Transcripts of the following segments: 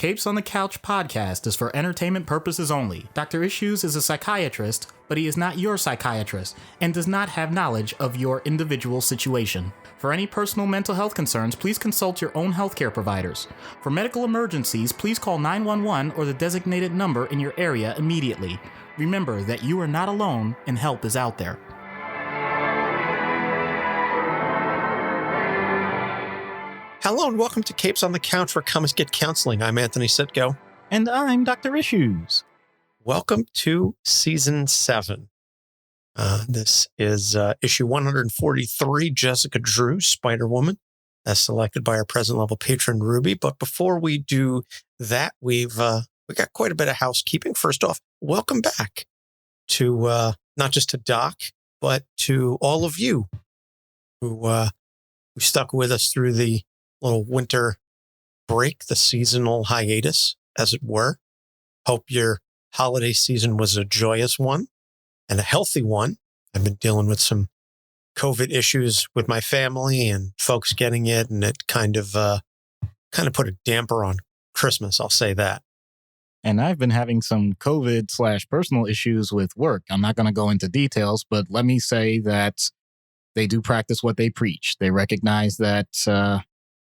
Capes on the Couch podcast is for entertainment purposes only. Dr. Issues is a psychiatrist, but he is not your psychiatrist and does not have knowledge of your individual situation. For any personal mental health concerns, please consult your own healthcare providers. For medical emergencies, please call 911 or the designated number in your area immediately. Remember that you are not alone and help is out there. Hello and welcome to Capes on the Couch, where comics get counseling. I'm Anthony Sitko. And I'm Dr. Issues. Welcome to Season 7. This is issue 143, Jessica Drew, Spider-Woman, as selected by our present-level patron, Ruby. But before we do that, we got quite a bit of housekeeping. First off, welcome back to not just to Doc, but to all of you who stuck with us through the little winter break, the seasonal hiatus, as it were. Hope your holiday season was a joyous one and a healthy one. I've been dealing with some COVID issues with my family and folks getting it, and it kind of put a damper on Christmas, I'll say that. And I've been having some COVID/personal issues with work. I'm not going to go into details, but let me say that they do practice what they preach. They recognize that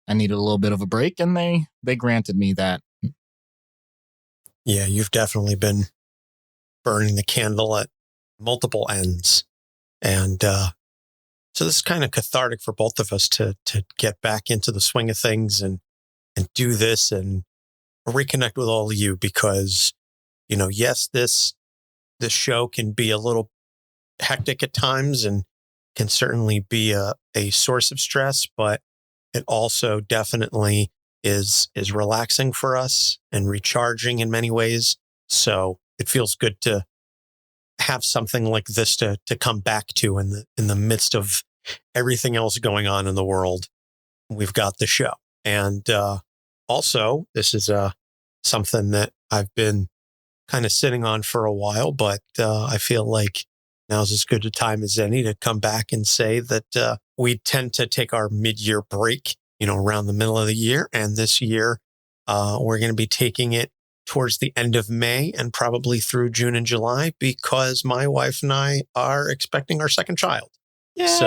I needed a little bit of a break, and they granted me that. Yeah, you've definitely been burning the candle at multiple ends. And so this is kind of cathartic for both of us to get back into the swing of things and do this and reconnect with all of you because, you know, yes, this show can be a little hectic at times and can certainly be a source of stress, but it also definitely is relaxing for us and recharging in many ways. So it feels good to have something like this to come back to in the midst of everything else going on in the world. We've got the show. And also, this is something that I've been kind of sitting on for a while, but I feel like now's as good a time as any to come back and say that we tend to take our mid-year break, around the middle of the year. And this year, we're going to be taking it towards the end of May and probably through June and July because my wife and I are expecting our second child. Yay! So,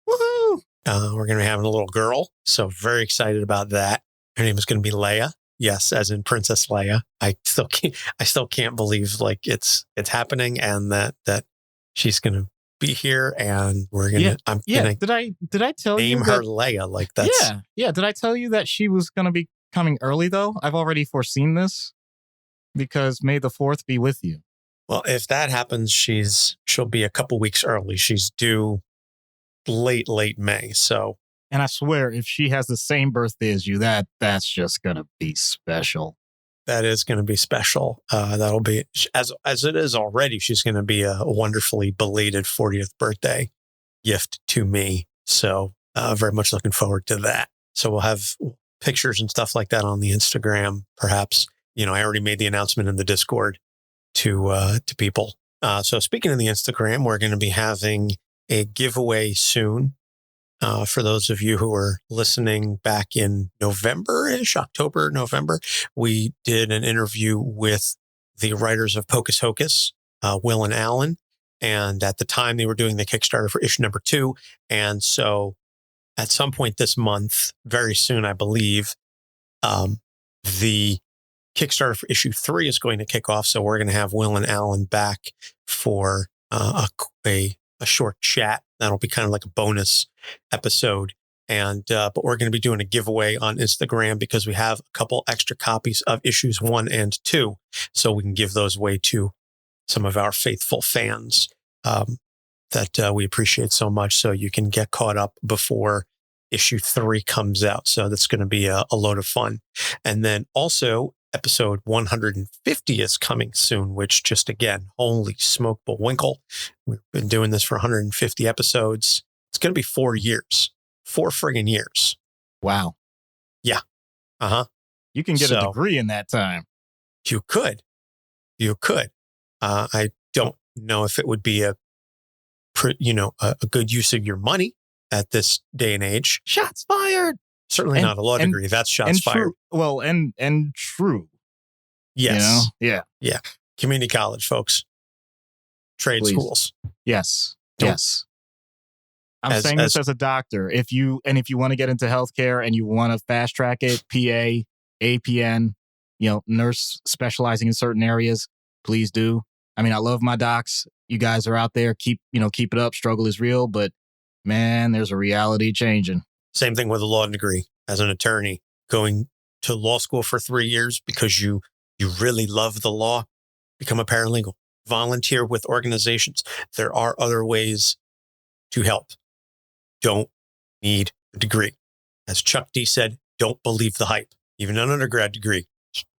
woohoo! We're going to be having a little girl. So very excited about that. Her name is going to be Leia. Yes, as in Princess Leia. I still can't believe like it's happening and that she's going to be here and we're going to, Did I tell you name her Leia like that's. Yeah. Did I tell you that she was going to be coming early though? I've already foreseen this because May the 4th be with you. Well, if that happens, she'll be a couple weeks early. She's due late May. So. And I swear, if she has the same birthday as you, that's just going to be special. That is going to be special. That'll be, as it is already, she's going to be a wonderfully belated 40th birthday gift to me. So very much looking forward to that. So we'll have pictures and stuff like that on the Instagram, perhaps. I already made the announcement in the Discord to people. So speaking of the Instagram, we're going to be having a giveaway soon. For those of you who are listening back in October, November, we did an interview with the writers of Pocus Hocus, Will and Alan. And at the time they were doing the Kickstarter for issue number 2. And so at some point this month, very soon, I believe, the Kickstarter for issue 3 is going to kick off. So we're going to have Will and Alan back for a short chat. That'll be kind of like a bonus episode. And, but we're going to be doing a giveaway on Instagram because we have a couple extra copies of issues 1 and 2. So we can give those away to some of our faithful fans, that we appreciate so much. So you can get caught up before issue 3 comes out. So that's going to be a load of fun. And then also episode 150 is coming soon, which just again, holy smoke, Bullwinkle. We've been doing this for 150 episodes. It's going to be 4 years, 4 friggin' years. Wow. Yeah. You can get a degree in that time. You could. I don't know if it would be a good use of your money at this day and age. Shots fired. Certainly not a law degree. That's shots fired. True. Well, and true. Yes. You know? Yeah. Community college, folks. Trade schools. Yes. Yes. I'm saying this as a doctor. If you want to get into healthcare and you want to fast track it, PA, APN, nurse specializing in certain areas, please do. I mean, I love my docs. You guys are out there. Keep it up. Struggle is real, but man, there's a reality changing. Same thing with a law degree. As an attorney, going to law school for 3 years because you really love the law, become a paralegal, volunteer with organizations. There are other ways to help. Don't need a degree. As Chuck D said, don't believe the hype. Even an undergrad degree,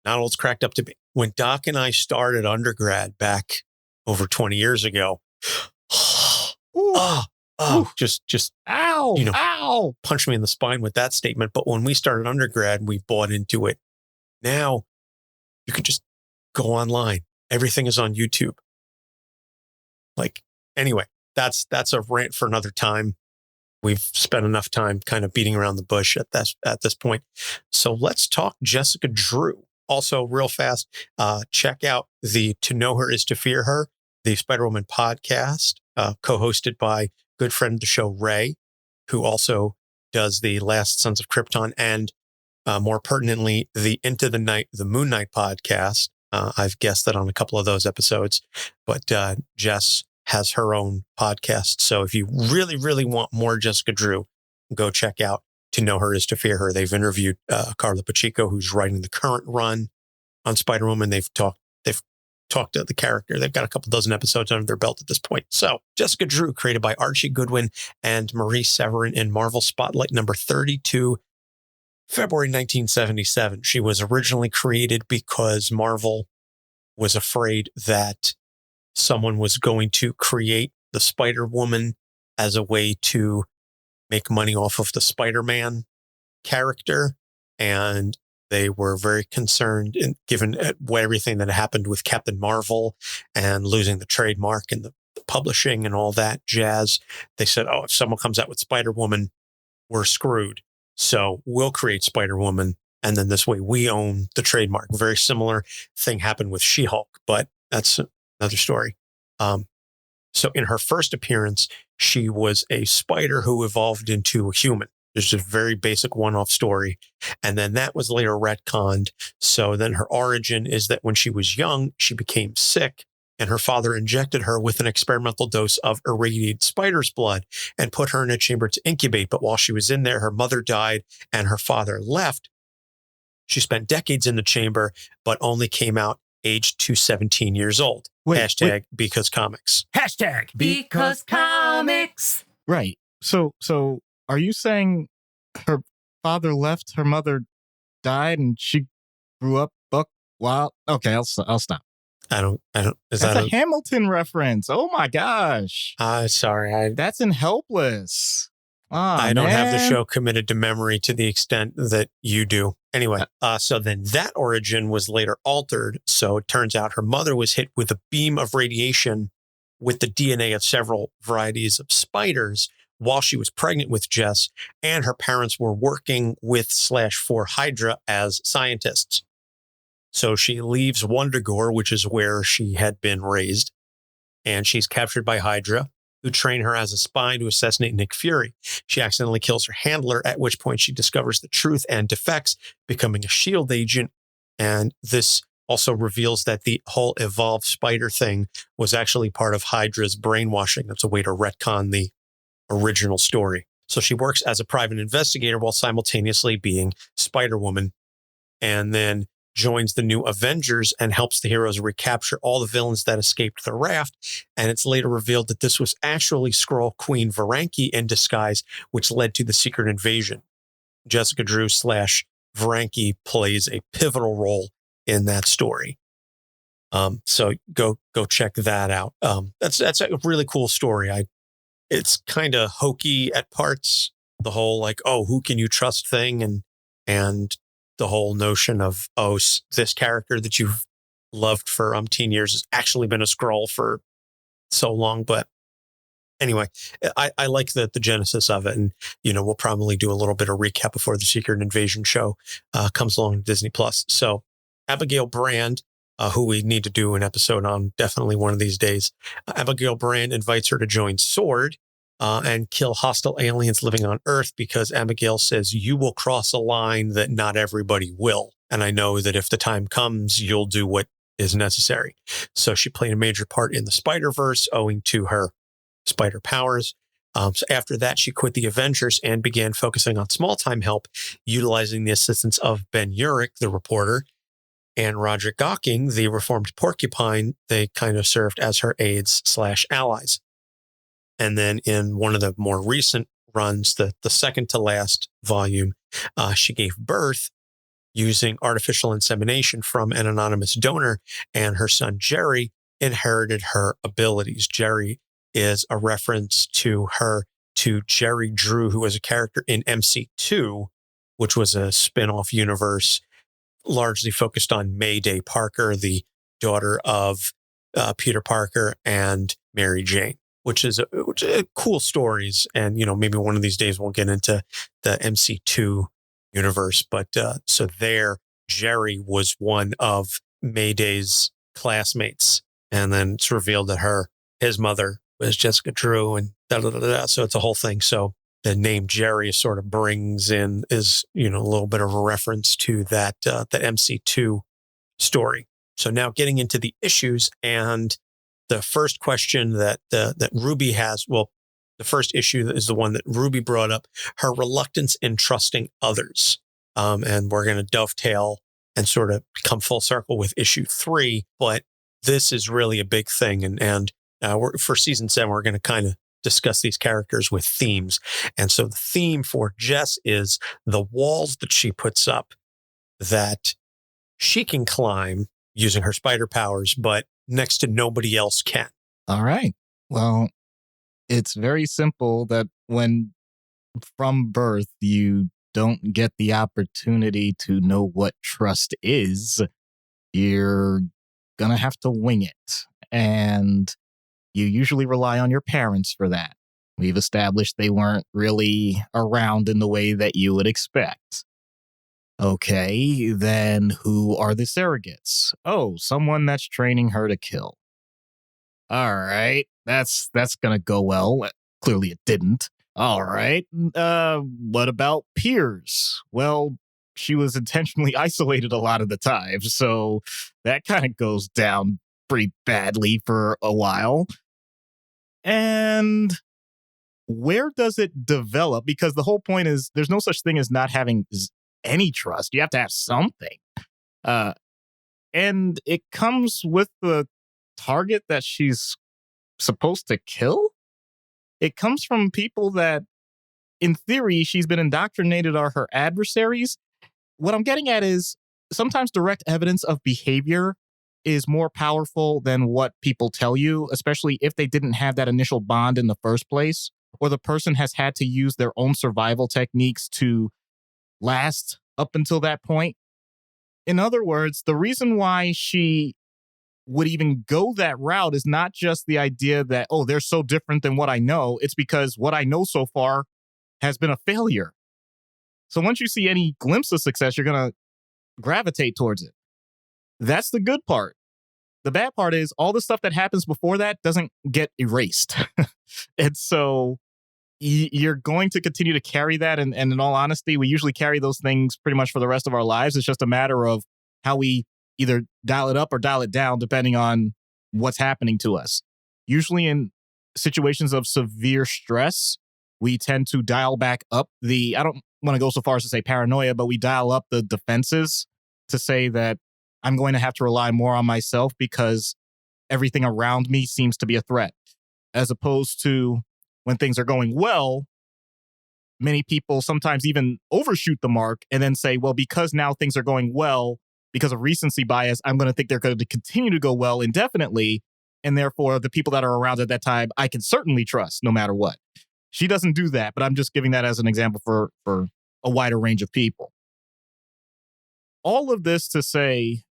not all it's cracked up to be. When Doc and I started undergrad back over 20 years ago, just ow, ow, punch me in the spine with that statement. But when we started undergrad, we bought into it. Now you can just go online. Everything is on YouTube. Anyway, that's a rant for another time. We've spent enough time kind of beating around the bush at this point. So let's talk Jessica Drew. Also, real fast, check out the To Know Her Is to Fear Her, the Spider-Woman podcast, co-hosted by good friend of the show, Ray, who also does the Last Sons of Krypton and, more pertinently, the Into the Night, the Moon Knight podcast. I've guested on a couple of those episodes, but Jess has her own podcast. So if you really, really want more Jessica Drew, go check out To Know Her Is to Fear Her. They've interviewed Carla Pacheco, who's writing the current run on Spider-Woman. They've talked to the character. They've got a couple dozen episodes under their belt at this point. So Jessica Drew, created by Archie Goodwin and Marie Severin in Marvel Spotlight number 32, February 1977. She was originally created because Marvel was afraid that someone was going to create the Spider-Woman as a way to make money off of the Spider-Man character. And they were very concerned, and given everything that happened with Captain Marvel and losing the trademark and the publishing and all that jazz, they said, if someone comes out with Spider-Woman, we're screwed. So we'll create Spider-Woman. And then this way we own the trademark. Very similar thing happened with She-Hulk, but that's another story. So in her first appearance, she was a spider who evolved into a human. There's a very basic one-off story. And then that was later retconned. So then her origin is that when she was young, she became sick and her father injected her with an experimental dose of irradiated spider's blood and put her in a chamber to incubate. But while she was in there, her mother died and her father left. She spent decades in the chamber, but only came out aged to 17 years old. Hashtag because comics. Hashtag because comics. Right. So are you saying her father left, her mother died, and she grew up buck wild? Okay, I'll stop. I don't. Is That's that a Hamilton reference? Oh my gosh. Sorry. That's in Helpless. I don't have the show committed to memory to the extent that you do. Anyway, so then that origin was later altered. So it turns out her mother was hit with a beam of radiation with the DNA of several varieties of spiders while she was pregnant with Jess, and her parents were working with /for HYDRA as scientists. So she leaves Wundagore, which is where she had been raised, and she's captured by HYDRA, who train her as a spy to assassinate Nick Fury. She accidentally kills her handler, at which point she discovers the truth and defects, becoming a S.H.I.E.L.D. agent. And this also reveals that the whole evolved spider thing was actually part of HYDRA's brainwashing. That's a way to retcon the original story. So she works as a private investigator while simultaneously being Spider-Woman, and then joins the new Avengers and helps the heroes recapture all the villains that escaped the raft. And it's later revealed that this was actually Skrull Queen Vernake in disguise, which led to the secret invasion. Jessica Drew / Vernake plays a pivotal role in that story. So go check that out. That's a really cool story. It's kind of hokey at parts, the whole who can you trust thing, and the whole notion of, this character that you've loved for umpteen years has actually been a Skrull for so long. But Anyway, I like the genesis of it. And, we'll probably do a little bit of recap before the Secret Invasion show comes along to Disney Plus. So Abigail Brand, who we need to do an episode on definitely one of these days. Abigail Brand invites her to join SWORD and kill hostile aliens living on Earth because Abigail says, you will cross a line that not everybody will. And I know that if the time comes, you'll do what is necessary. So she played a major part in the Spider-Verse owing to her spider powers. So after that, she quit the Avengers and began focusing on small-time help, utilizing the assistance of Ben Urich, the reporter, and Roger Gawking, the reformed porcupine. They kind of served as her aides/allies. And then in one of the more recent runs, the second to last volume, she gave birth using artificial insemination from an anonymous donor, and her son Jerry inherited her abilities. Jerry is a reference to Jerry Drew, who was a character in MC2, which was a spin-off universe largely focused on Mayday Parker, the daughter of Peter Parker and Mary Jane, which is cool stories. And, maybe one of these days we'll get into the MC2 universe. But so there, Jerry was one of Mayday's classmates. And then it's revealed that his mother was Jessica Drew and da-da-da-da. So it's a whole thing. So the name Jerry sort of is a little bit of a reference to that MC2 story. So now getting into the issues, and the first question that Ruby has, well, the first issue is the one that Ruby brought up, her reluctance in trusting others. And we're going to dovetail and sort of come full circle with issue 3, but this is really a big thing. And for season 7, we're going to kind of discuss these characters with themes. And so the theme for Jess is the walls that she puts up that she can climb using her spider powers, but next to nobody else can. All right. Well, it's very simple that when from birth you don't get the opportunity to know what trust is, you're going to have to wing it. And you usually rely on your parents for that. We've established they weren't really around in the way that you would expect. Okay, then who are the surrogates? Oh, someone that's training her to kill. All right, that's gonna go well. Clearly it didn't. All right, what about peers? Well, she was intentionally isolated a lot of the time, so that kind of goes down pretty badly for a while. And where does it develop? Because the whole point is there's no such thing as not having any trust. You have to have something. And it comes with the target that she's supposed to kill. It comes from people that, in theory, she's been indoctrinated are her adversaries. What I'm getting at is sometimes direct evidence of behavior is more powerful than what people tell you, especially if they didn't have that initial bond in the first place, or the person has had to use their own survival techniques to last up until that point. In other words, the reason why she would even go that route is not just the idea that, oh, they're so different than what I know. It's because what I know so far has been a failure. So once you see any glimpse of success, you're going to gravitate towards it. That's the good part. The bad part is all the stuff that happens before that doesn't get erased. And so you're going to continue to carry that. And in all honesty, we usually carry those things pretty much for the rest of our lives. It's just a matter of how we either dial it up or dial it down, depending on what's happening to us. Usually in situations of severe stress, we tend to dial back up I don't want to go so far as to say paranoia, but we dial up the defenses to say that I'm going to have to rely more on myself because everything around me seems to be a threat. As opposed to when things are going well, many people sometimes even overshoot the mark and then say, well, because now things are going well, because of recency bias, I'm going to think they're going to continue to go well indefinitely. And therefore, the people that are around at that time, I can certainly trust no matter what. She doesn't do that, but I'm just giving that as an example for a wider range of people. All of this to say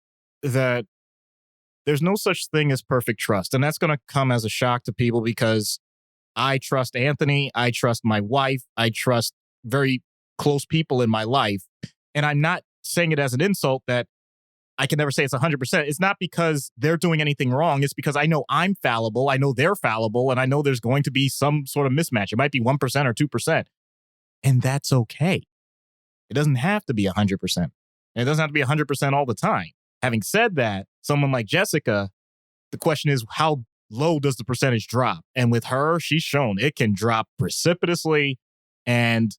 that there's no such thing as perfect trust. And that's going to come as a shock to people because I trust Anthony. I trust my wife. I trust very close people in my life. And I'm not saying it as an insult that I can never say it's 100%. It's not because they're doing anything wrong. It's because I know I'm fallible. I know they're fallible. And I know there's going to be some sort of mismatch. It might be 1% or 2%. And that's okay. It doesn't have to be 100%. And it doesn't have to be 100% all the time. Having said that, someone like Jessica, the question is, how low does the percentage drop? And with her, she's shown it can drop precipitously and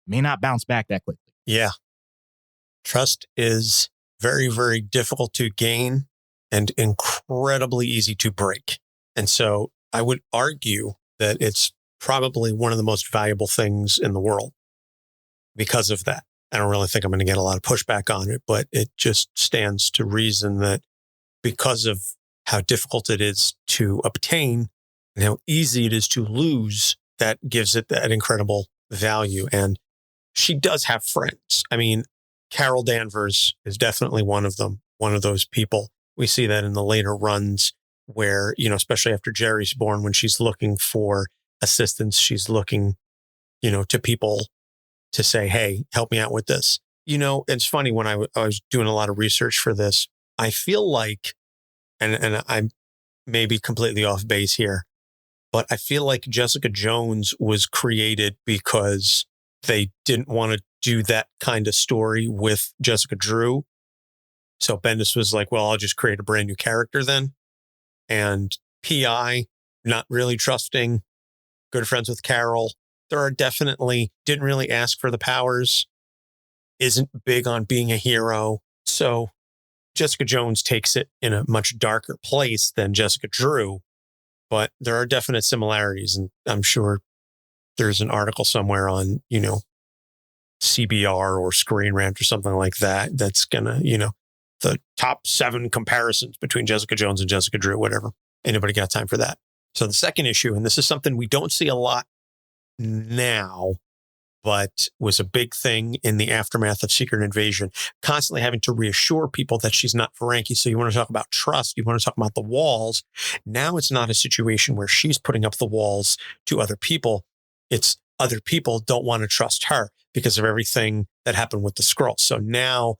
may not bounce back that quickly. Yeah. Trust is very, very difficult to gain and incredibly easy to break. And so I would argue that it's probably one of the most valuable things in the world because of that. I don't really think I'm going to get a lot of pushback on it, but it just stands to reason that because of how difficult it is to obtain and how easy it is to lose, that gives it that incredible value. And she does have friends. I mean, Carol Danvers is definitely one of them, one of those people. We see that in the later runs where, especially after Jerry's born, when she's looking for assistance, she's looking, to people to say, hey, help me out with this. It's funny, when I was doing a lot of research for this, I feel like, and I may be completely off base here, but I feel like Jessica Jones was created because they didn't want to do that kind of story with Jessica Drew. So Bendis was like, well, I'll just create a brand new character then. And PI, not really trusting, good friends with Carol. There are definitely, didn't really ask for the powers, isn't big on being a hero. So Jessica Jones takes it in a much darker place than Jessica Drew, but there are definite similarities. And I'm sure there's an article somewhere on, CBR or Screen Rant or something like that. That's gonna, the top 7 comparisons between Jessica Jones and Jessica Drew, whatever. Anybody got time for that? So the second issue, and this is something we don't see a lot now, but was a big thing in the aftermath of Secret Invasion, constantly having to reassure people that she's not Vernake. So you want to talk about trust, you want to talk about the walls. Now it's not a situation where she's putting up the walls to other people. It's other people don't want to trust her because of everything that happened with the Skrulls. So now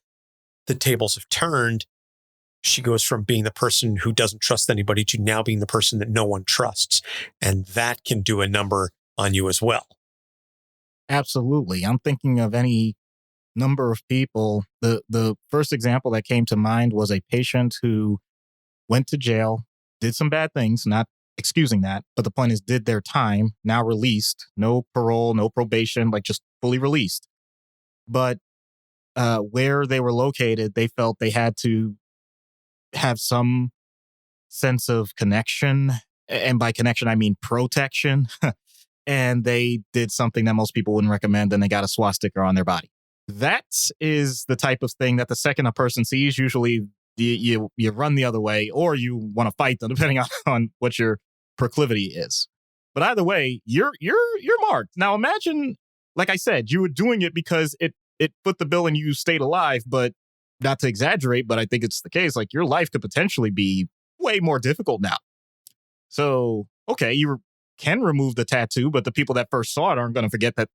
the tables have turned. She goes from being the person who doesn't trust anybody to now being the person that no one trusts. And that can do a number on you as well. Absolutely. I'm thinking of any number of people. The first example that came to mind was a patient who went to jail, did some bad things, not excusing that, but the point is did their time, now released, no parole, no probation, like just fully released. But where they were located, they felt they had to have some sense of connection. And by connection, I mean protection. And they did something that most people wouldn't recommend, and they got a swastika on their body. That is the type of thing that the second a person sees, usually you run the other way, or you want to fight them, depending on what your proclivity is. But either way, you're marked. Now imagine, like I said, you were doing it because it put the bill and you stayed alive, but not to exaggerate, but I think it's the case, like your life could potentially be way more difficult now. So, okay, you can remove the tattoo, but the people that first saw it aren't going to forget that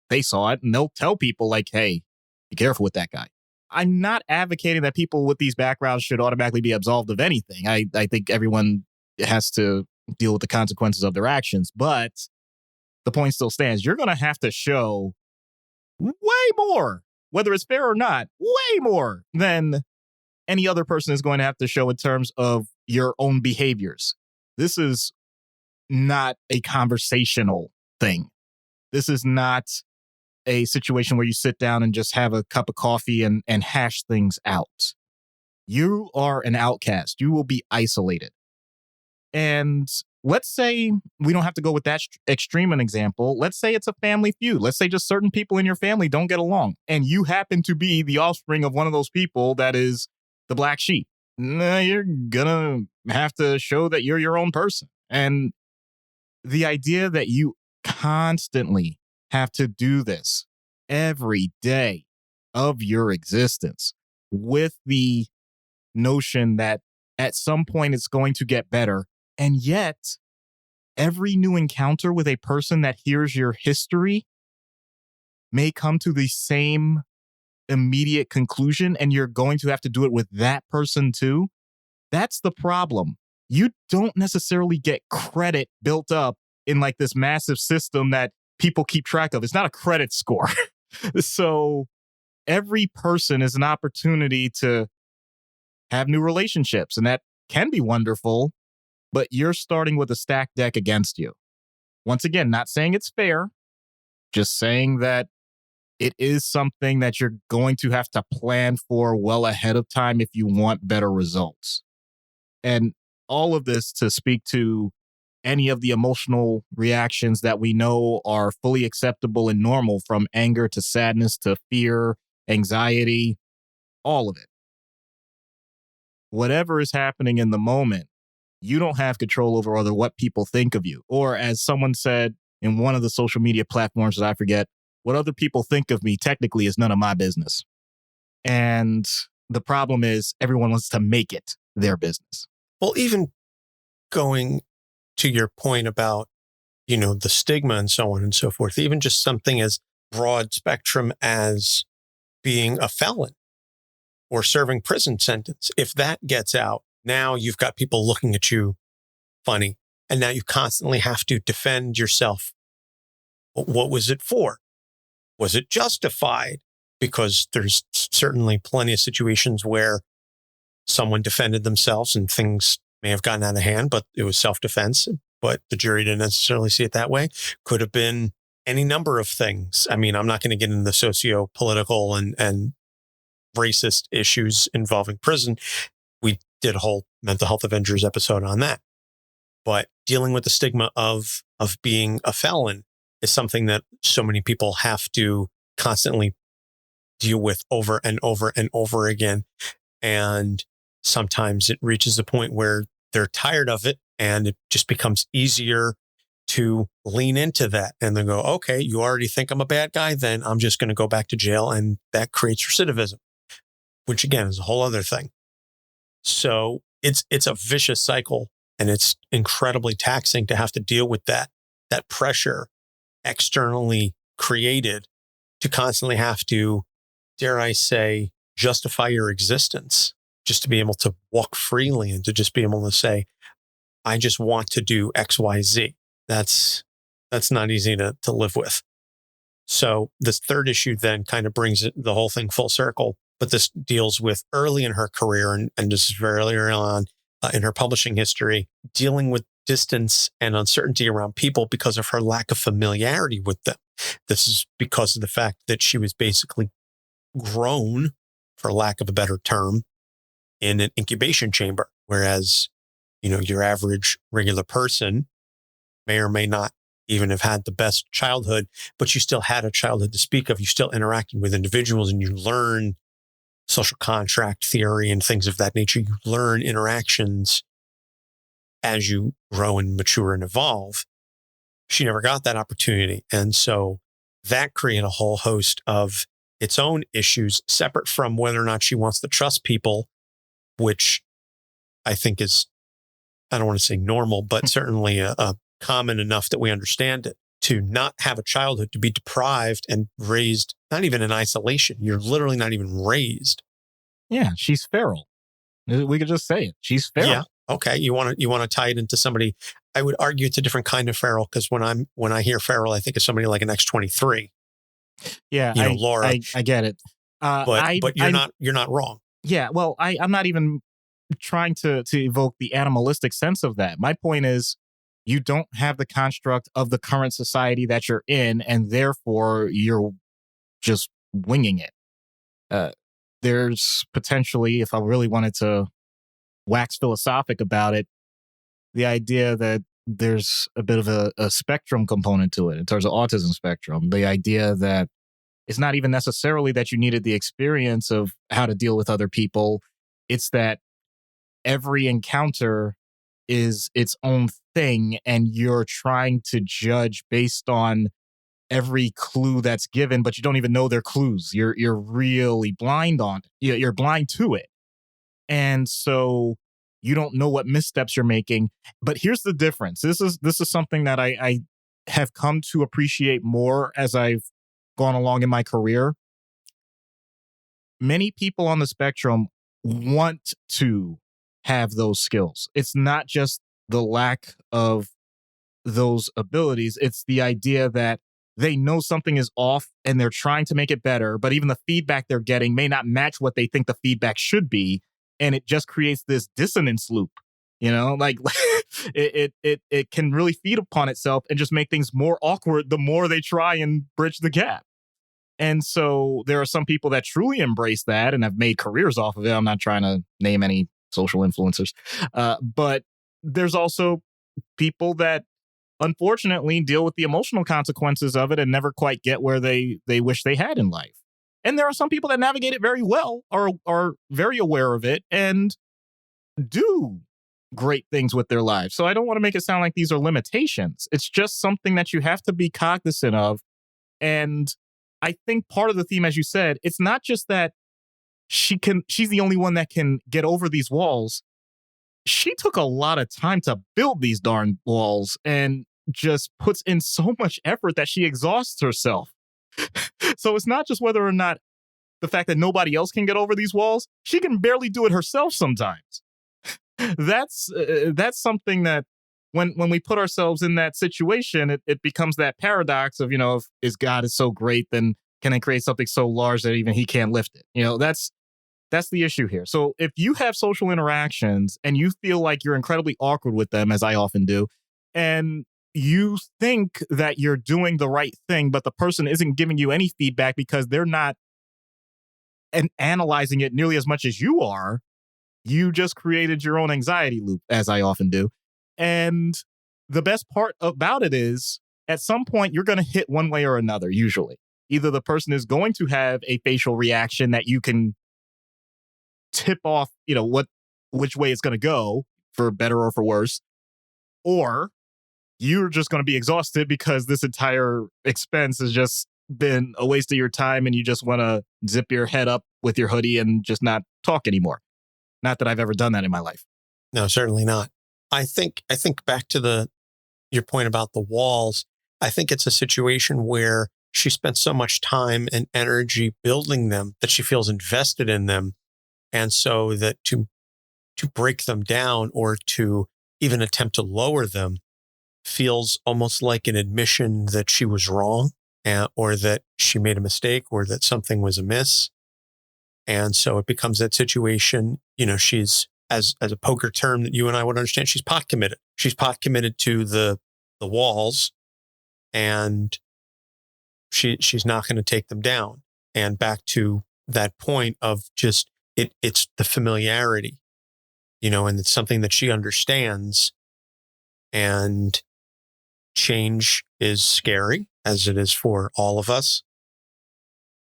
they saw it, and they'll tell people like, hey, be careful with that guy. I'm not advocating that people with these backgrounds should automatically be absolved of anything. I think everyone has to deal with the consequences of their actions, but the point still stands. You're going to have to show way more, whether it's fair or not, way more than any other person is going to have to show in terms of your own behaviors. This is not a conversational thing. This is not a situation where you sit down and just have a cup of coffee and hash things out. You are an outcast. You will be isolated. And let's say we don't have to go with that extreme an example. Let's say it's a family feud. Let's say just certain people in your family don't get along, and you happen to be the offspring of one of those people that is the black sheep. You're gonna have to show that you're your own person. And the idea that you constantly have to do this every day of your existence with the notion that at some point it's going to get better. And yet every new encounter with a person that hears your history may come to the same immediate conclusion, and you're going to have to do it with that person too. That's the problem. You don't necessarily get credit built up in like this massive system that people keep track of. It's not a credit score. So every person is an opportunity to have new relationships, and that can be wonderful, but you're starting with a stacked deck against you. Once again, not saying it's fair, just saying that it is something that you're going to have to plan for well ahead of time if you want better results. And all of this to speak to any of the emotional reactions that we know are fully acceptable and normal, from anger to sadness to fear, anxiety, all of it. Whatever is happening in the moment, you don't have control over whether what people think of you. Or as someone said in one of the social media platforms that I forget, what other people think of me technically is none of my business. And the problem is everyone wants to make it their business. Well, even going to your point about, the stigma and so on and so forth, even just something as broad spectrum as being a felon or serving prison sentence. If that gets out, now you've got people looking at you funny. And now you constantly have to defend yourself. What was it for? Was it justified? Because there's certainly plenty of situations where someone defended themselves and things may have gotten out of hand, but it was self-defense. But the jury didn't necessarily see it that way. Could have been any number of things. I mean, I'm not going to get into the socio-political and racist issues involving prison. We did a whole mental health Avengers episode on that. But dealing with the stigma of being a felon is something that so many people have to constantly deal with over and over and over again. And sometimes it reaches a point where they're tired of it and it just becomes easier to lean into that and then go, okay, you already think I'm a bad guy, then I'm just going to go back to jail. And that creates recidivism, which again is a whole other thing. So it's a vicious cycle, and it's incredibly taxing to have to deal with that pressure externally created to constantly have to, dare I say, justify your existence just to be able to walk freely and to just be able to say, I just want to do X, Y, Z. That's not easy to live with. So this third issue then kind of brings the whole thing full circle, but this deals with early in her career and just very early on in her publishing history, dealing with distance and uncertainty around people because of her lack of familiarity with them. This is because of the fact that she was basically grown, for lack of a better term, in an incubation chamber, whereas, your average regular person may or may not even have had the best childhood, but you still had a childhood to speak of. You still interacted with individuals and you learn social contract theory and things of that nature. You learn interactions as you grow and mature and evolve. She never got that opportunity. And so that created a whole host of its own issues separate from whether or not she wants to trust people, which I think is, I don't want to say normal, but certainly a common enough that we understand it. To not have a childhood, to be deprived and raised, not even in isolation. You're literally not even raised. Yeah, she's feral. We could just say it. She's feral. Yeah. Okay. You want to tie it into somebody. I would argue it's a different kind of feral, because when I hear feral, I think of somebody like an X-23. Yeah, Laura. I get it. But you're not wrong. Yeah. Well, I'm not even trying to evoke the animalistic sense of that. My point is, you don't have the construct of the current society that you're in, and therefore you're just winging it. There's potentially, if I really wanted to wax philosophic about it, the idea that there's a bit of a spectrum component to it in terms of autism spectrum. The idea that it's not even necessarily that you needed the experience of how to deal with other people. It's that every encounter is its own thing, and you're trying to judge based on every clue that's given, but you don't even know they're clues. You're really blind on it. You're blind to it. And so You don't know what missteps you're making. But here's the difference. This is something that I have come to appreciate more as I've gone along in my career. Many people on the spectrum want to have those skills. It's not just the lack of those abilities. It's the idea that they know something is off and they're trying to make it better, but even the feedback they're getting may not match what they think the feedback should be. And it just creates this dissonance loop, like it can really feed upon itself and just make things more awkward the more they try and bridge the gap. And so there are some people that truly embrace that and have made careers off of it. I'm not trying to name any social influencers, but there's also people that unfortunately deal with the emotional consequences of it and never quite get where they wish they had in life. And there are some people that navigate it very well, are very aware of it, and do great things with their lives. So I don't want to make it sound like these are limitations. It's just something that you have to be cognizant of. And I think part of the theme, as you said, it's not just that she's the only one that can get over these walls. She took a lot of time to build these darn walls and just puts in so much effort that she exhausts herself. So it's not just whether or not the fact that nobody else can get over these walls. She can barely do it herself sometimes. That's something that when we put ourselves in that situation, it becomes that paradox of, if God is so great, then can I create something so large that even he can't lift it? That's the issue here. So if you have social interactions and you feel like you're incredibly awkward with them, as I often do, and you think that you're doing the right thing, but the person isn't giving you any feedback because they're not analyzing it nearly as much as you are, you just created your own anxiety loop, as I often do. And the best part about it is, at some point, you're going to hit one way or another, usually. Either the person is going to have a facial reaction that you can tip off, which way it's going to go, for better or for worse, or you're just going to be exhausted because this entire expense has just been a waste of your time and you just want to zip your head up with your hoodie and just not talk anymore. Not that I've ever done that in my life. No, certainly not. I think back to your point about the walls. I think it's a situation where she spent so much time and energy building them that she feels invested in them. And so that to break them down or to even attempt to lower them feels almost like an admission that she was wrong, or that she made a mistake, or that something was amiss. And so it becomes that situation, she's, as a poker term that you and I would understand, she's pot committed. She's pot committed to the walls, and she's not going to take them down. And back to that point of just, it's the familiarity, and it's something that she understands. And change is scary, as it is for all of us.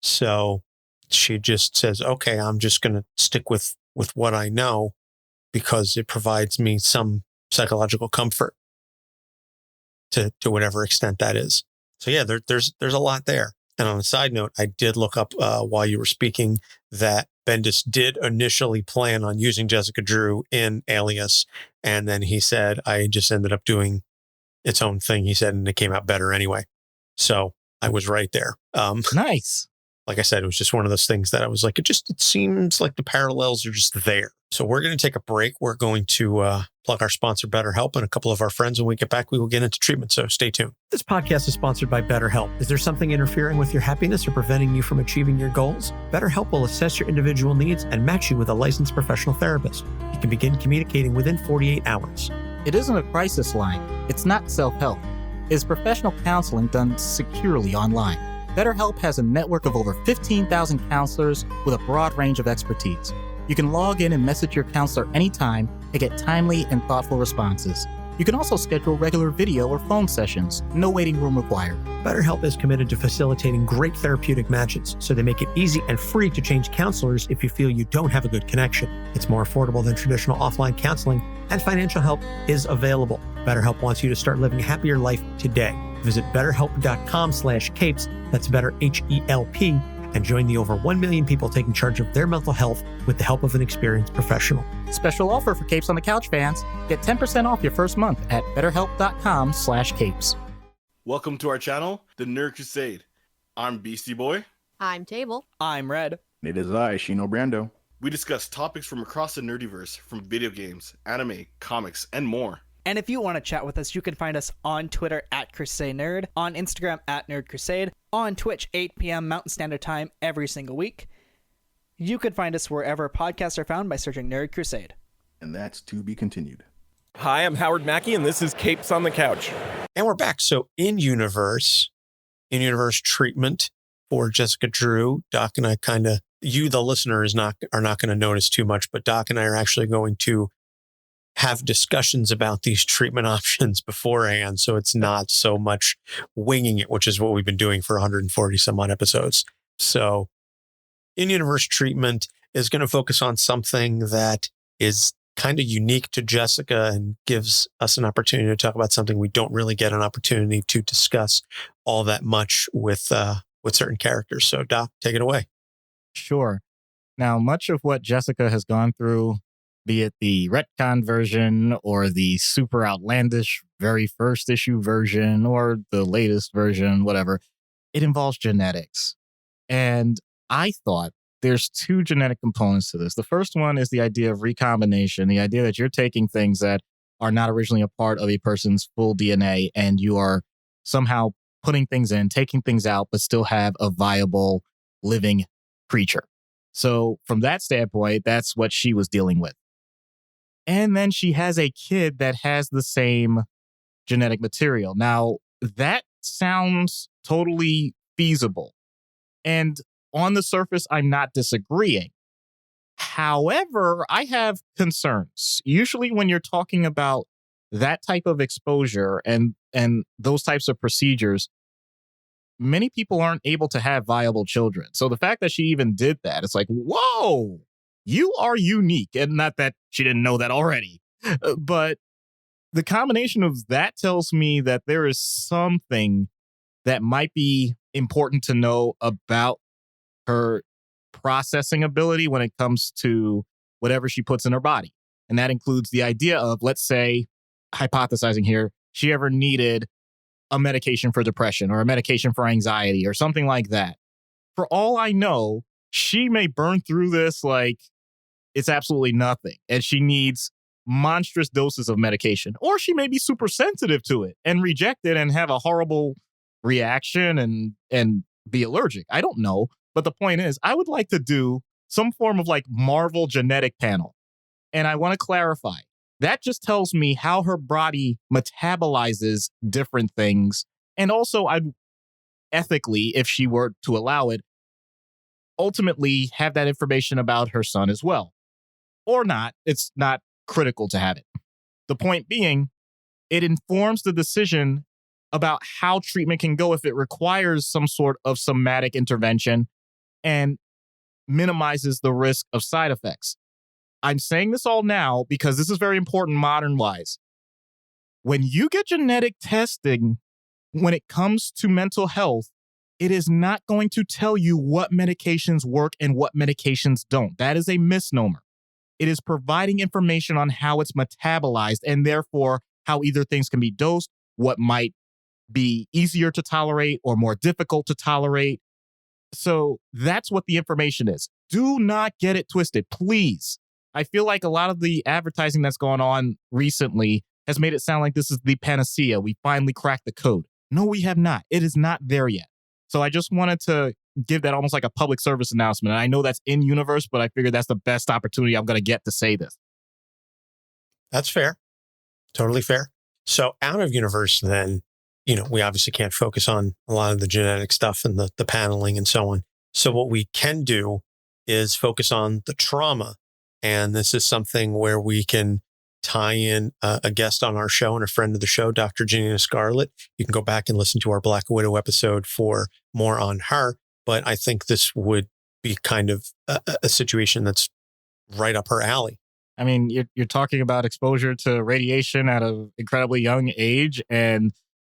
So she just says, okay, I'm just going to stick with what I know because it provides me some psychological comfort to whatever extent that is. So yeah, there's a lot there. And on a side note, I did look up while you were speaking that Bendis did initially plan on using Jessica Drew in Alias. And then he said, I just ended up doing its own thing, he said, and it came out better anyway. So I was right there. Nice. Like I said, it was just one of those things that I was like, it seems like the parallels are just there. So we're going to take a break. We're going to plug our sponsor, BetterHelp, and a couple of our friends. When we get back, we will get into treatment. So stay tuned. This podcast is sponsored by BetterHelp. Is there something interfering with your happiness or preventing you from achieving your goals? BetterHelp will assess your individual needs and match you with a licensed professional therapist. You can begin communicating within 48 hours. It isn't a crisis line. It's not self-help. It's professional counseling done securely online. BetterHelp has a network of over 15,000 counselors with a broad range of expertise. You can log in and message your counselor anytime and get timely and thoughtful responses. You can also schedule regular video or phone sessions. No waiting room required. BetterHelp is committed to facilitating great therapeutic matches, so they make it easy and free to change counselors if you feel you don't have a good connection. It's more affordable than traditional offline counseling, and financial help is available. BetterHelp wants you to start living a happier life today. Visit betterhelp.com/capes, that's better HELP, and join the over 1 million people taking charge of their mental health with the help of an experienced professional. Special offer for Capes on the Couch fans. Get 10% off your first month at betterhelp.com/capes. Welcome to our channel, The Nerd Crusade. I'm Beastie Boy. I'm Table. I'm Red. It is I, Shino Brando. We discuss topics from across the nerdiverse, from video games, anime, comics, and more. And if you want to chat with us, you can find us on Twitter at Crusade Nerd, on Instagram at Nerd Crusade, on Twitch 8 p.m. Mountain Standard Time every single week. You can find us wherever podcasts are found by searching Nerd Crusade. And that's to be continued. Hi, I'm Howard Mackey, and this is Capes on the Couch. And we're back. So in-universe treatment for Jessica Drew. Doc and I you, the listener, are not going to notice too much, but Doc and I are actually going to have discussions about these treatment options beforehand. So it's not so much winging it, which is what we've been doing for 140 some odd episodes. So in-universe treatment is going to focus on something that is kind of unique to Jessica and gives us an opportunity to talk about something we don't really get an opportunity to discuss all that much with certain characters. So Doc, take it away. Sure. Now, much of what Jessica has gone through, be it the retconned version or the super outlandish very first issue version or the latest version, whatever, it involves genetics. And I thought there's two genetic components to this. The first one is the idea of recombination, the idea that you're taking things that are not originally a part of a person's full DNA and you are somehow putting things in, taking things out, but still have a viable living creature. So from that standpoint, that's what she was dealing with. And then she has a kid that has the same genetic material. Now, that sounds totally feasible. And on the surface, I'm not disagreeing. However, I have concerns. Usually when you're talking about that type of exposure and those types of procedures, many people aren't able to have viable children. So the fact that she even did that, it's like, whoa, you are unique. And not that she didn't know that already, but the combination of that tells me that there is something that might be important to know about her processing ability when it comes to whatever she puts in her body. And that includes the idea of, let's say, hypothesizing here, she ever needed a medication for depression or a medication for anxiety or something like that. For all I know, she may burn through this like it's absolutely nothing. And she needs monstrous doses of medication. Or she may be super sensitive to it and reject it and have a horrible reaction and be allergic. I don't know. But the point is, I would like to do some form of like Marvel genetic panel. And I want to clarify. That just tells me how her body metabolizes different things. And also, I'd ethically, if she were to allow it, ultimately have that information about her son as well. Or not. It's not critical to have it. The point being, it informs the decision about how treatment can go if it requires some sort of somatic intervention and minimizes the risk of side effects. I'm saying this all now because this is very important modern-wise. When you get genetic testing, when it comes to mental health, it is not going to tell you what medications work and what medications don't. That is a misnomer. It is providing information on how it's metabolized and therefore how either things can be dosed, what might be easier to tolerate or more difficult to tolerate. So that's what the information is. Do not get it twisted, please. I feel like a lot of the advertising that's gone on recently has made it sound like this is the panacea. We finally cracked the code. No, we have not. It is not there yet. So I just wanted to give that almost like a public service announcement. And I know that's in universe, but I figured that's the best opportunity I'm going to get to say this. That's fair. Totally fair. So out of universe, then, we obviously can't focus on a lot of the genetic stuff and the paneling and so on. So what we can do is focus on the trauma. And this is something where we can tie in a guest on our show and a friend of the show, Dr. Janina Scarlet. You can go back and listen to our Black Widow episode for more on her. But I think this would be kind of a situation that's right up her alley. I mean, you're talking about exposure to radiation at an incredibly young age and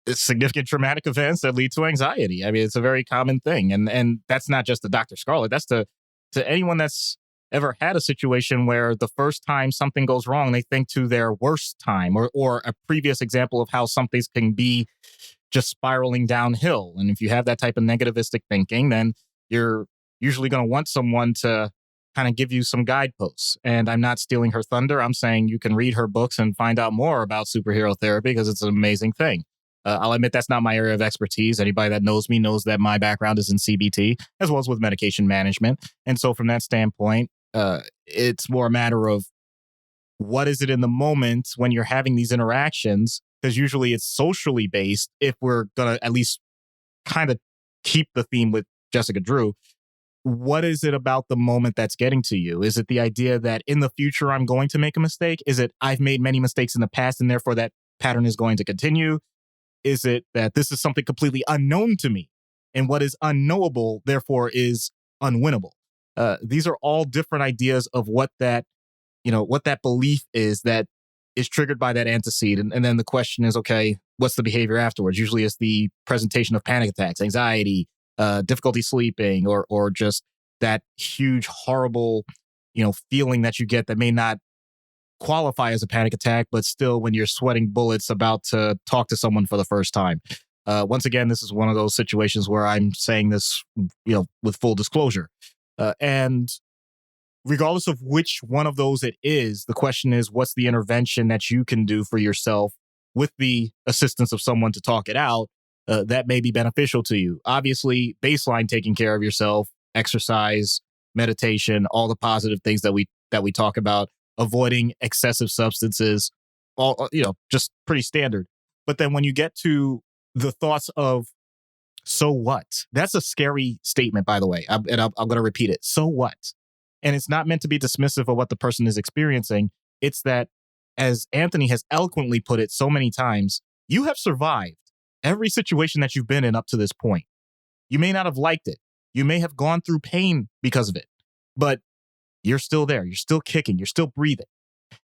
significant traumatic events that lead to anxiety. I mean, it's a very common thing. And that's not just to Dr. Scarlet. That's to anyone that's ever had a situation where the first time something goes wrong, they think to their worst time or a previous example of how something can be just spiraling downhill. And if you have that type of negativistic thinking, then you're usually going to want someone to kind of give you some guideposts. And I'm not stealing her thunder. I'm saying you can read her books and find out more about superhero therapy because it's an amazing thing. I'll admit that's not my area of expertise. Anybody that knows me knows that my background is in CBT as well as with medication management. And so from that standpoint, it's more a matter of what is it in the moment when you're having these interactions? Because usually it's socially based. If we're going to at least kind of keep the theme with Jessica Drew, what is it about the moment that's getting to you? Is it the idea that in the future I'm going to make a mistake? Is it I've made many mistakes in the past and therefore that pattern is going to continue? Is it that this is something completely unknown to me and what is unknowable therefore is unwinnable? These are all different ideas of what that belief is that is triggered by that antecedent. And then the question is, okay, what's the behavior afterwards? Usually it's the presentation of panic attacks, anxiety, difficulty sleeping, or just that huge, horrible, feeling that you get that may not qualify as a panic attack, but still when you're sweating bullets about to talk to someone for the first time. Once again, this is one of those situations where I'm saying this, with full disclosure. And regardless of which one of those it is, the question is, what's the intervention that you can do for yourself with the assistance of someone to talk it out that may be beneficial to you? Obviously, baseline taking care of yourself, exercise, meditation, all the positive things that we talk about, avoiding excessive substances, all, just pretty standard. But then when you get to the thoughts of, so what? That's a scary statement, by the way. I'm going to repeat it. So what? And it's not meant to be dismissive of what the person is experiencing. It's that, as Anthony has eloquently put it so many times, you have survived every situation that you've been in up to this point. You may not have liked it. You may have gone through pain because of it, but you're still there. You're still kicking. You're still breathing.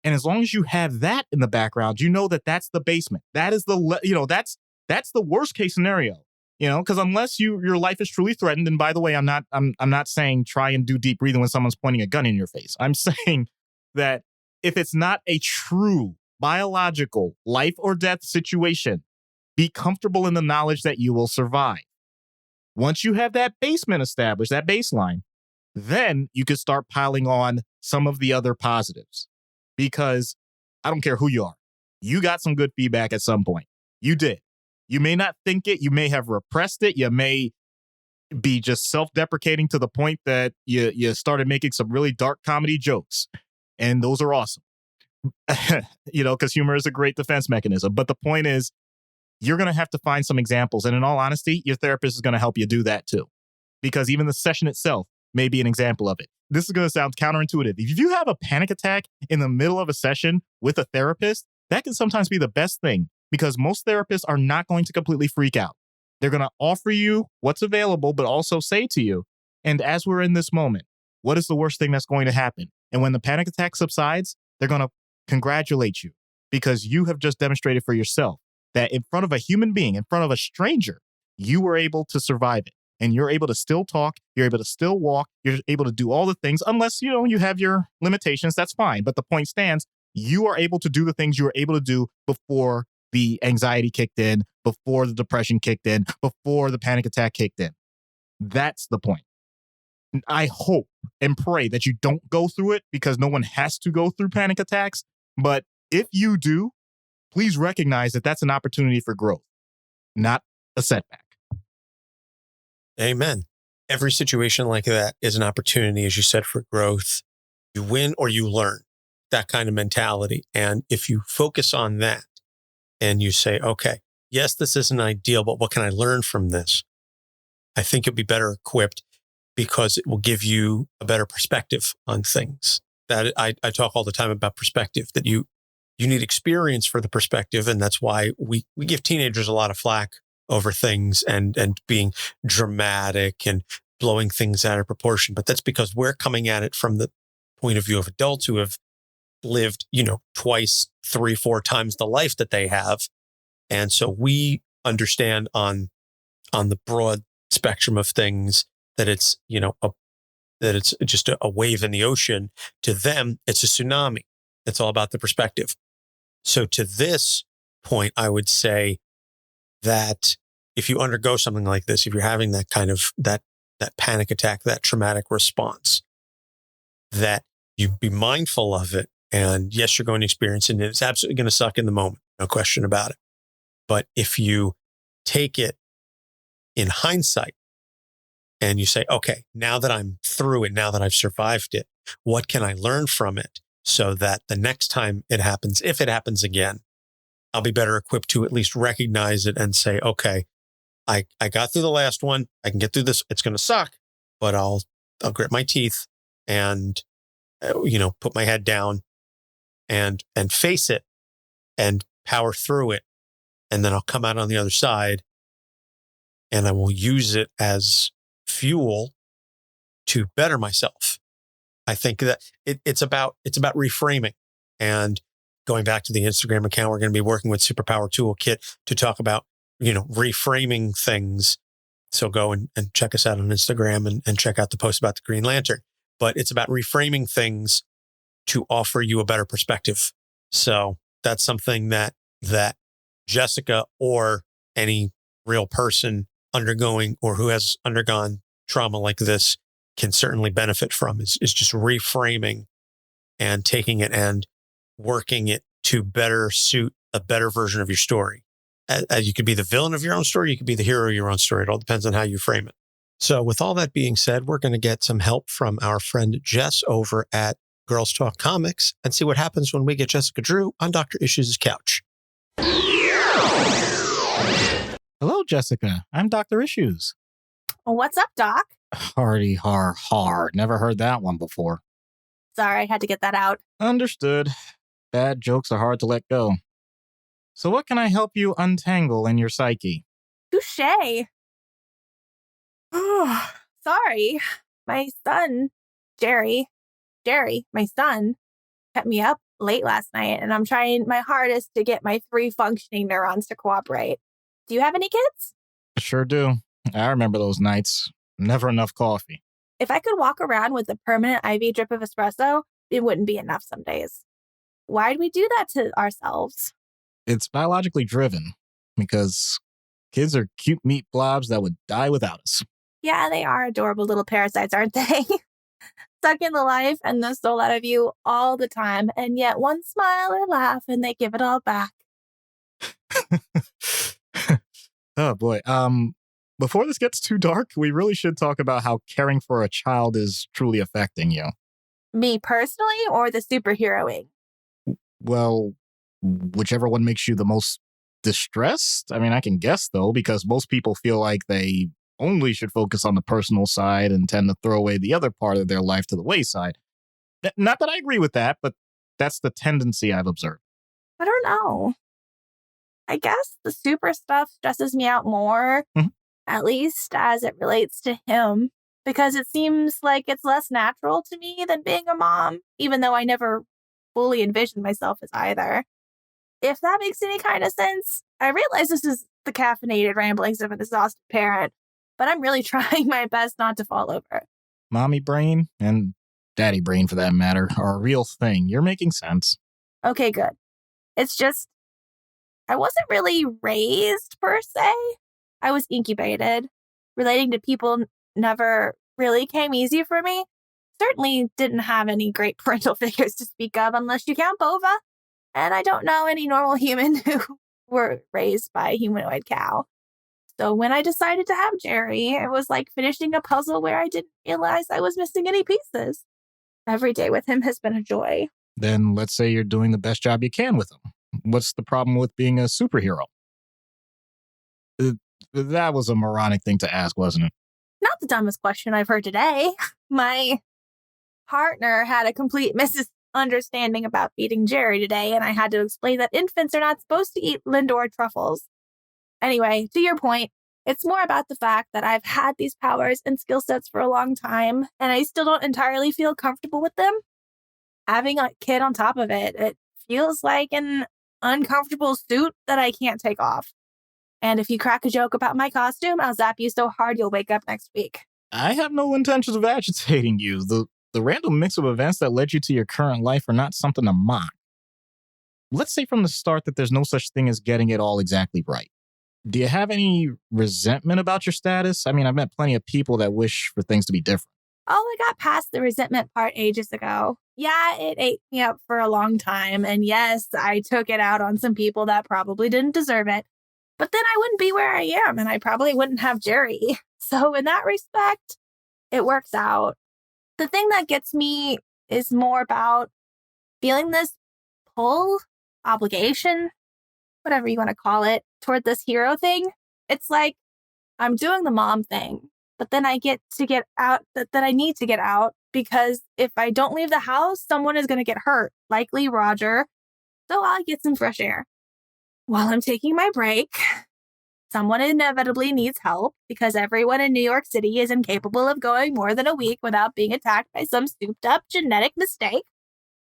And as long as you have that in the background, you know that that's the basement. That is that's the worst case scenario. Because unless your life is truly threatened, and by the way, I'm not saying try and do deep breathing when someone's pointing a gun in your face. I'm saying that if it's not a true biological life or death situation, be comfortable in the knowledge that you will survive. Once you have that basement established, that baseline, then you can start piling on some of the other positives. Because I don't care who you are, you got some good feedback at some point. You did. You may not think it. You may have repressed it. You may be just self-deprecating to the point that you started making some really dark comedy jokes. And those are awesome. Because humor is a great defense mechanism. But the point is, you're going to have to find some examples. And in all honesty, your therapist is going to help you do that too. Because even the session itself may be an example of it. This is going to sound counterintuitive. If you have a panic attack in the middle of a session with a therapist, that can sometimes be the best thing. Because most therapists are not going to completely freak out. They're going to offer you what's available, but also say to you, and as we're in this moment, what is the worst thing that's going to happen? And when the panic attack subsides, they're going to congratulate you because you have just demonstrated for yourself that in front of a human being, in front of a stranger, you were able to survive it. And you're able to still talk, you're able to still walk, you're able to do all the things, unless, you have your limitations, that's fine. But the point stands, you are able to do the things you were able to do before the anxiety kicked in, before the depression kicked in, before the panic attack kicked in. That's the point. I hope and pray that you don't go through it because no one has to go through panic attacks. But if you do, please recognize that that's an opportunity for growth, not a setback. Amen. Every situation like that is an opportunity, as you said, for growth. You win or you learn, that kind of mentality. And if you focus on that and you say, okay, yes, this isn't ideal, but what can I learn from this? I think you'll be better equipped because it will give you a better perspective on things. That I talk all the time about perspective, that you need experience for the perspective. And that's why we give teenagers a lot of flack over things and being dramatic and blowing things out of proportion. But that's because we're coming at it from the point of view of adults who have lived, twice, 3, 4 times the life that they have. And so we understand on the broad spectrum of things that it's, that it's just a wave in the ocean. To them, it's a tsunami. It's all about the perspective. So to this point, I would say that if you undergo something like this, if you're having that kind of that panic attack, that traumatic response, that you be mindful of it. And yes, you're going to experience it. And it's absolutely going to suck in the moment. No question about it. But if you take it in hindsight and you say, okay, now that I'm through it, now that I've survived it, what can I learn from it so that the next time it happens, if it happens again, I'll be better equipped to at least recognize it and say, okay, I got through the last one. I can get through this. It's going to suck, but I'll grit my teeth and, put my head down and face it and power through it. And then I'll come out on the other side and I will use it as fuel to better myself. I think that it's about reframing. And going back to the Instagram account, we're going to be working with Superpower Toolkit to talk about, reframing things. So go and check us out on Instagram and check out the post about the Green Lantern. But it's about reframing things to offer you a better perspective. So that's something that Jessica or any real person undergoing or who has undergone trauma like this can certainly benefit from is just reframing and taking it and working it to better suit a better version of your story. You could be the villain of your own story. You could be the hero of your own story. It all depends on how you frame it. So with all that being said, we're going to get some help from our friend Jess over at Girls Talk Comics and see what happens when we get Jessica Drew on Dr. Issues' couch. Hello, Jessica. I'm Dr. Issues. What's up, Doc? Hardy har har. Never heard that one before. Sorry, I had to get that out. Understood. Bad jokes are hard to let go. So what can I help you untangle in your psyche? Touché. Sorry. My son, Jerry, my son, kept me up late last night, and I'm trying my hardest to get my 3 functioning neurons to cooperate. Do you have any kids? Sure do. I remember those nights. Never enough coffee. If I could walk around with a permanent IV drip of espresso, it wouldn't be enough some days. Why'd we do that to ourselves? It's biologically driven because kids are cute meat blobs that would die without us. Yeah, they are adorable little parasites, aren't they? Sucking the life and the soul out of you all the time, and yet one smile or laugh and they give it all back. Oh boy. Before this gets too dark, we really should talk about how caring for a child is truly affecting you. Me personally or the superheroing? Well, whichever one makes you the most distressed. I mean, I can guess though, because most people feel like they only should focus on the personal side and tend to throw away the other part of their life to the wayside. Not that I agree with that, but that's the tendency I've observed. I don't know. I guess the super stuff stresses me out more, at least as it relates to him, because it seems like it's less natural to me than being a mom, even though I never fully envisioned myself as either. If that makes any kind of sense, I realize this is the caffeinated ramblings of an exhausted parent, but I'm really trying my best not to fall over. Mommy brain, and daddy brain for that matter, are a real thing. You're making sense. Okay, good. It's just, I wasn't really raised per se. I was incubated. Relating to people never really came easy for me. Certainly didn't have any great parental figures to speak of unless you count Bova. And I don't know any normal human who were raised by a humanoid cow. So when I decided to have Jerry, it was like finishing a puzzle where I didn't realize I was missing any pieces. Every day with him has been a joy. Then let's say you're doing the best job you can with him. What's the problem with being a superhero? That was a moronic thing to ask, wasn't it? Not the dumbest question I've heard today. My partner had a complete misunderstanding about feeding Jerry today, and I had to explain that infants are not supposed to eat Lindor truffles. Anyway, to your point, it's more about the fact that I've had these powers and skill sets for a long time, and I still don't entirely feel comfortable with them. Having a kid on top of it, it feels like an uncomfortable suit that I can't take off. And if you crack a joke about my costume, I'll zap you so hard you'll wake up next week. I have no intentions of agitating you. The random mix of events that led you to your current life are not something to mock. Let's say from the start that there's no such thing as getting it all exactly right. Do you have any resentment about your status? I mean, I've met plenty of people that wish for things to be different. Oh, I got past the resentment part ages ago. Yeah, it ate me up for a long time. And yes, I took it out on some people that probably didn't deserve it. But then I wouldn't be where I am, and I probably wouldn't have Jerry. So in that respect, it works out. The thing that gets me is more about feeling this pull, obligation, whatever you want to call it, toward this hero thing. It's like I'm doing the mom thing, but then I get out that I need to get out because if I don't leave the house, someone is going to get hurt, likely Roger. So I'll get some fresh air. While I'm taking my break, someone inevitably needs help because everyone in New York City is incapable of going more than a week without being attacked by some souped up genetic mistake.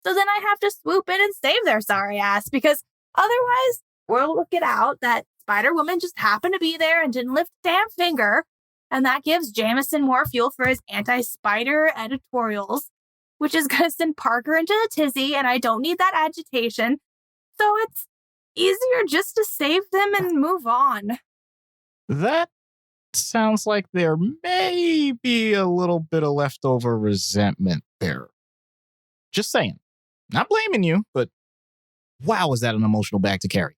So then I have to swoop in and save their sorry ass because otherwise we'll look it out that Spider-Woman just happened to be there and didn't lift a damn finger. And that gives Jameson more fuel for his anti-spider editorials, which is going to send Parker into a tizzy, and I don't need that agitation. So it's easier just to save them and move on. That sounds like there may be a little bit of leftover resentment there. Just saying. Not blaming you, but wow, is that an emotional bag to carry?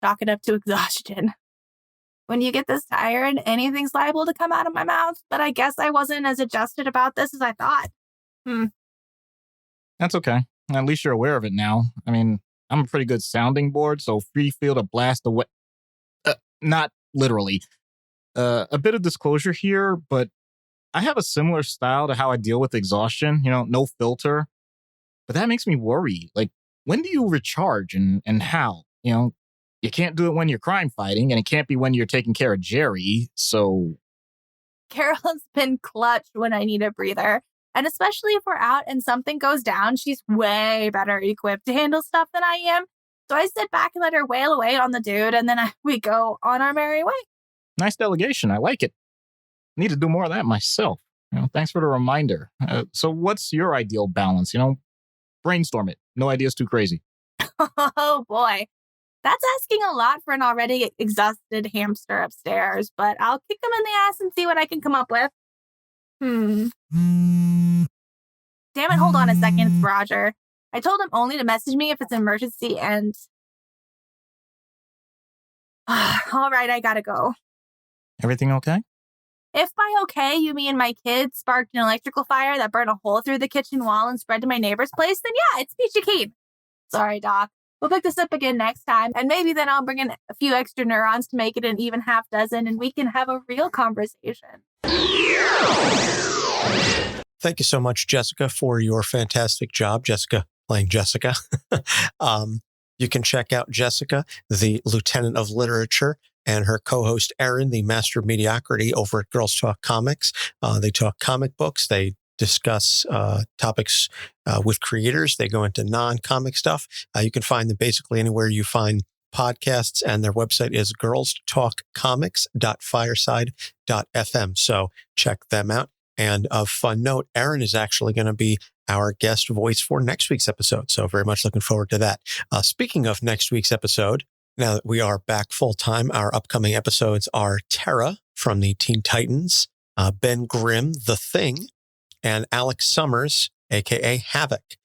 Chalk it up to exhaustion. When you get this tired, anything's liable to come out of my mouth, but I guess I wasn't as adjusted about this as I thought. That's okay. At least you're aware of it now. I mean, I'm a pretty good sounding board, so free feel to blast away. Not literally. A bit of disclosure here, but I have a similar style to how I deal with exhaustion, no filter. But that makes me worry. Like, when do you recharge and how? You can't do it when you're crime fighting, and it can't be when you're taking care of Jerry, so... Carol's been clutch when I need a breather. And especially if we're out and something goes down, she's way better equipped to handle stuff than I am. So I sit back and let her wail away on the dude, and then we go on our merry way. Nice delegation. I like it. Need to do more of that myself. Thanks for the reminder. So what's your ideal balance? Brainstorm it. No ideas too crazy. Oh, boy. That's asking a lot for an already exhausted hamster upstairs, but I'll kick him in the ass and see what I can come up with. Damn it, hold on a second, it's Roger. I told him only to message me if it's an emergency and... All right, I gotta go. Everything okay? If by okay you mean my kid sparked an electrical fire that burned a hole through the kitchen wall and spread to my neighbor's place, then yeah, it's peachy keen. Sorry, Doc. We'll pick this up again next time, and maybe then I'll bring in a few extra neurons to make it an even half dozen, and we can have a real conversation. Thank you so much, Jessica, for your fantastic job. Jessica playing Jessica. You can check out Jessica, the Lieutenant of Literature, and her co-host Erin, the Master of Mediocrity, over at Girls Talk Comics. They talk comic books. They discuss topics with creators. They go into non-comic stuff. You can find them basically anywhere you find podcasts, and their website is girlstalkcomics.fireside.fm. So check them out. And of fun note, Erin is actually going to be our guest voice for next week's episode. So very much looking forward to that. Speaking of next week's episode, now that we are back full time, our upcoming episodes are Terra from the Teen Titans, Ben Grimm, The Thing, and Alex Summers, aka Havoc.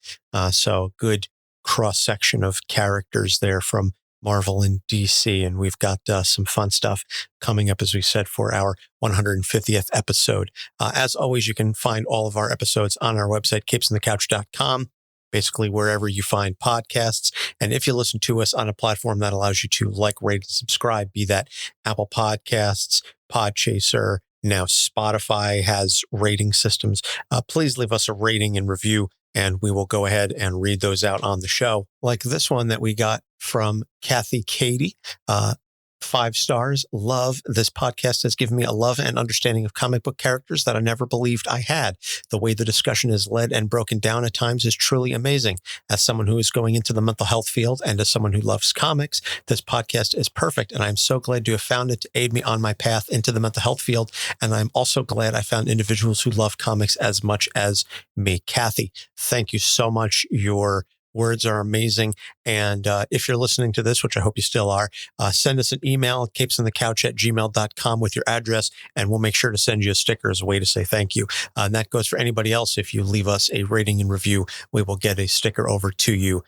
So good cross section of characters there from Marvel and DC. And we've got some fun stuff coming up, as we said, for our 150th episode. As always, you can find all of our episodes on our website, capesonthecouch.com, basically wherever you find podcasts. And if you listen to us on a platform that allows you to like, rate, and subscribe, be that Apple Podcasts, Podchaser, now Spotify has rating systems. Please leave us a rating and review, and we will go ahead and read those out on the show. Like this one that we got from Kathy Katie. The 5 stars. Love. This podcast has given me a love and understanding of comic book characters that I never believed I had. The way the discussion is led and broken down at times is truly amazing. As someone who is going into the mental health field and as someone who loves comics, this podcast is perfect. And I'm so glad to have found it to aid me on my path into the mental health field. And I'm also glad I found individuals who love comics as much as me. Kathy, thank you so much. Your words are amazing. And if you're listening to this, which I hope you still are, send us an email at capesonthecouch@gmail.com with your address, and we'll make sure to send you a sticker as a way to say thank you. And that goes for anybody else. If you leave us a rating and review, we will get a sticker over to you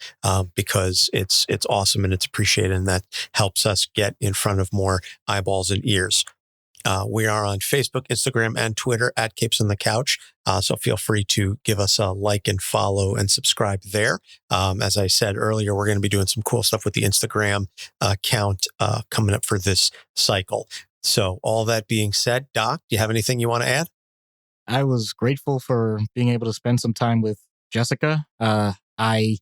because it's awesome and it's appreciated, and that helps us get in front of more eyeballs and ears. We are on Facebook, Instagram, and Twitter at Capes on the Couch. So feel free to give us a like and follow and subscribe there. As I said earlier, we're going to be doing some cool stuff with the Instagram account coming up for this cycle. So all that being said, Doc, do you have anything you want to add? I was grateful for being able to spend some time with Jessica. I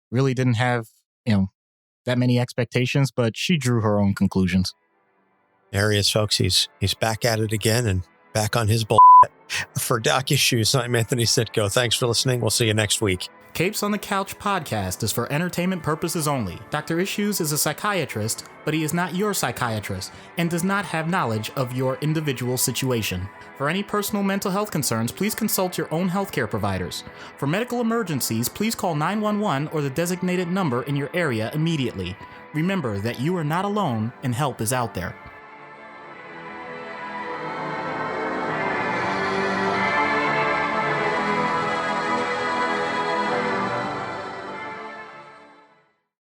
really didn't have, that many expectations, but she drew her own conclusions. There he is, folks. He's back at it again and back on his bull. For Doc Issues, I'm Anthony Sitko. Thanks for listening. We'll see you next week. Capes on the Couch podcast is for entertainment purposes only. Dr. Issues is a psychiatrist, but he is not your psychiatrist and does not have knowledge of your individual situation. For any personal mental health concerns, please consult your own healthcare providers. For medical emergencies, please call 911 or the designated number in your area immediately. Remember that you are not alone and help is out there.